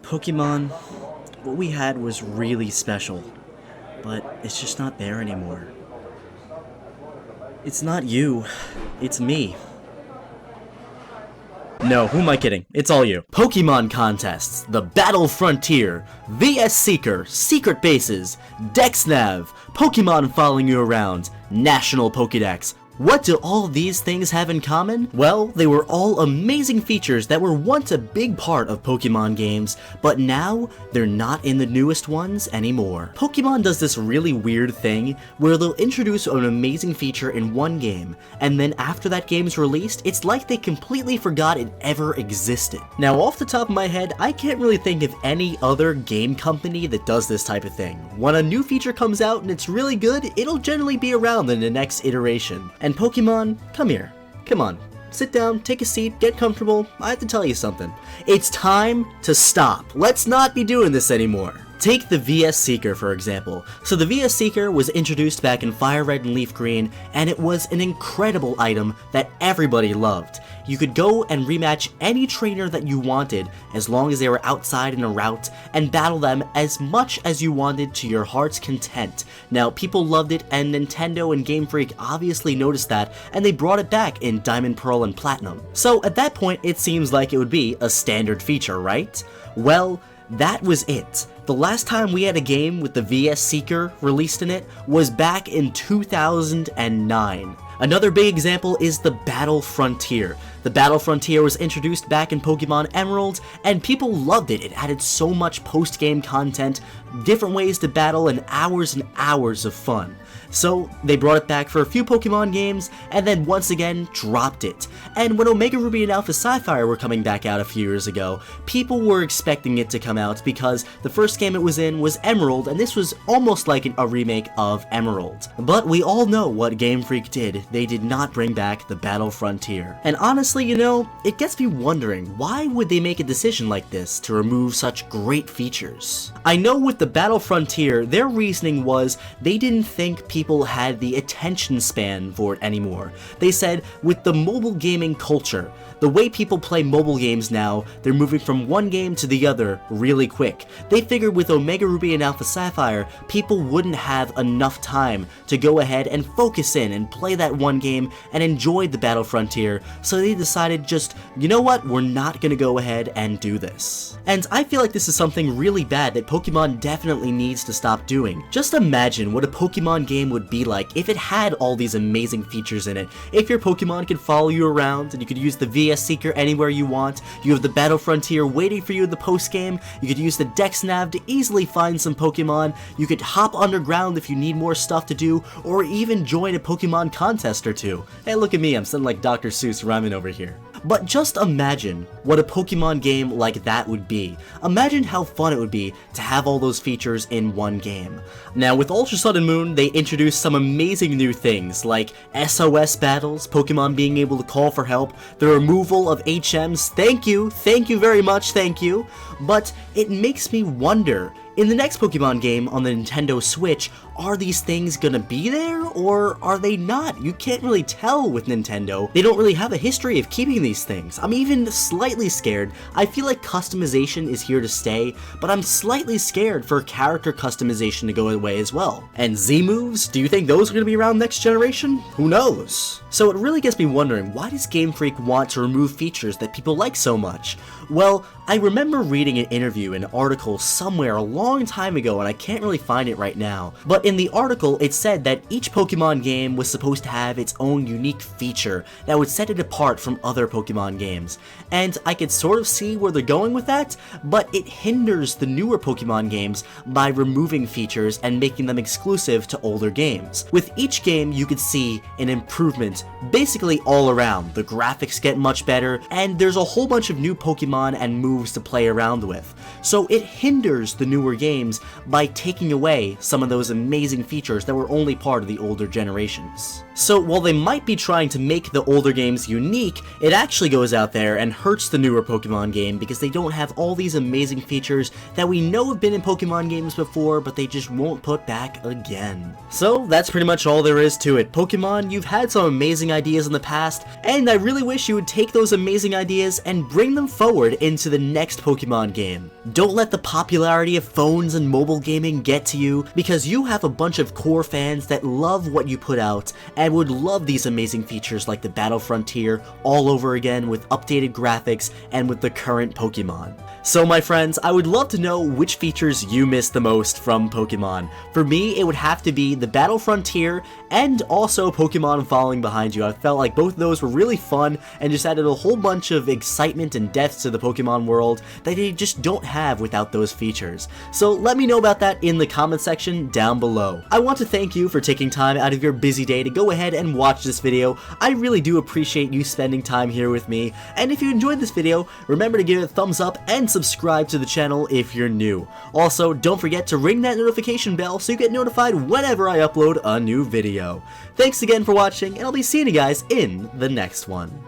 Pokemon, what we had was really special, but it's just not there anymore. It's not you, it's me. No, who am I kidding? It's all you. Pokemon contests, the Battle Frontier, VS Seeker, Secret Bases, DexNav, Pokemon following you around, National Pokédex. What do all these things have in common? Well, they were all amazing features that were once a big part of Pokemon games, but now they're not in the newest ones anymore. Pokemon does this really weird thing where they'll introduce an amazing feature in one game, and then after that game's released, it's like they completely forgot it ever existed. Now, off the top of my head, I can't really think of any other game company that does this type of thing. When a new feature comes out and it's really good, it'll generally be around in the next iteration. And Pokemon, come here. Come on. Sit down, take a seat, get comfortable. I have to tell you something. It's time to stop. Let's not be doing this anymore. Take the VS Seeker, for example. So the VS Seeker was introduced back in Fire Red and Leaf Green, and it was an incredible item that everybody loved. You could go and rematch any trainer that you wanted, as long as they were outside in a route, and battle them as much as you wanted to your heart's content. Now, people loved it, and Nintendo and Game Freak obviously noticed that, and they brought it back in Diamond, Pearl, and Platinum. So at that point, it seems like it would be a standard feature, right? Well, that was it. The last time we had a game with the VS Seeker released in it was back in 2009. Another big example is the Battle Frontier. The Battle Frontier was introduced back in Pokemon Emerald, and people loved it. It added so much post-game content, different ways to battle, and hours of fun. So they brought it back for a few Pokemon games, and then once again dropped it. And when Omega Ruby and Alpha Sapphire were coming back out a few years ago, people were expecting it to come out because the first game it was in was Emerald, and this was almost like a remake of Emerald. But we all know what Game Freak did. They did not bring back the Battle Frontier. And honestly, you know, it gets me wondering, why would they make a decision like this to remove such great features? I know with the Battle Frontier, their reasoning was they didn't think people had the attention span for it anymore. They said, with the mobile gaming culture, the way people play mobile games now, they're moving from one game to the other really quick. They figured with Omega Ruby and Alpha Sapphire, people wouldn't have enough time to go ahead and focus in and play that one game and enjoy the Battle Frontier, so they decided just, you know what, we're not gonna go ahead and do this. And I feel like this is something really bad that Pokemon definitely needs to stop doing. Just imagine what a Pokemon game would be like if it had all these amazing features in it. If your Pokemon could follow you around and you could use the VS Seeker anywhere you want, you have the Battle Frontier waiting for you in the post-game, you could use the DexNav to easily find some Pokemon, you could hop underground if you need more stuff to do, or even join a Pokemon contest or two. Hey, look at me, I'm sounding like Dr. Seuss rhyming over here. But just imagine what a Pokemon game like that would be. Imagine how fun it would be to have all those features in one game. Now, with Ultra Sun and Moon, they introduced some amazing new things, like SOS battles, Pokemon being able to call for help, the removal of HMs, thank you very much, thank you. But it makes me wonder, in the next Pokemon game on the Nintendo Switch, are these things gonna be there, or are they not? You can't really tell with Nintendo. They don't really have a history of keeping these things. I'm even slightly scared. I feel like customization is here to stay, but I'm slightly scared for character customization to go away as well. And Z-moves? Do you think those are gonna be around next generation? Who knows? So it really gets me wondering, why does Game Freak want to remove features that people like so much? Well, I remember reading an interview, an article somewhere a long time ago, and I can't really find it right now, but in the article it said that each Pokemon game was supposed to have its own unique feature that would set it apart from other Pokemon games. And I could sort of see where they're going with that, but it hinders the newer Pokemon games by removing features and making them exclusive to older games. With each game you could see an improvement basically all around. The graphics get much better, and there's a whole bunch of new Pokemon and moves to play around with. So it hinders the newer games by taking away some of those amazing features that were only part of the older generations. So while they might be trying to make the older games unique, it actually goes out there and hurts the newer Pokemon game because they don't have all these amazing features that we know have been in Pokemon games before, but they just won't put back again. So that's pretty much all there is to it. Pokemon, you've had some amazing ideas in the past, and I really wish you would take those amazing ideas and bring them forward into the next Pokemon game. Don't let the popularity of phones and mobile gaming get to you, because you have a bunch of core fans that love what you put out and would love these amazing features like the Battle Frontier all over again with updated graphics and with the current Pokemon. So my friends, I would love to know which features you miss the most from Pokemon. For me, it would have to be the Battle Frontier and also Pokemon following behind you. I felt like both of those were really fun and just added a whole bunch of excitement and depth to the Pokemon world that they just don't have without those features. So let me know about that in the comment section down below. I want to thank you for taking time out of your busy day to go ahead and watch this video. I really do appreciate you spending time here with me, and if you enjoyed this video, remember to give it a thumbs up and subscribe to the channel if you're new. Also, don't forget to ring that notification bell so you get notified whenever I upload a new video. Thanks again for watching, and I'll be seeing you guys in the next one.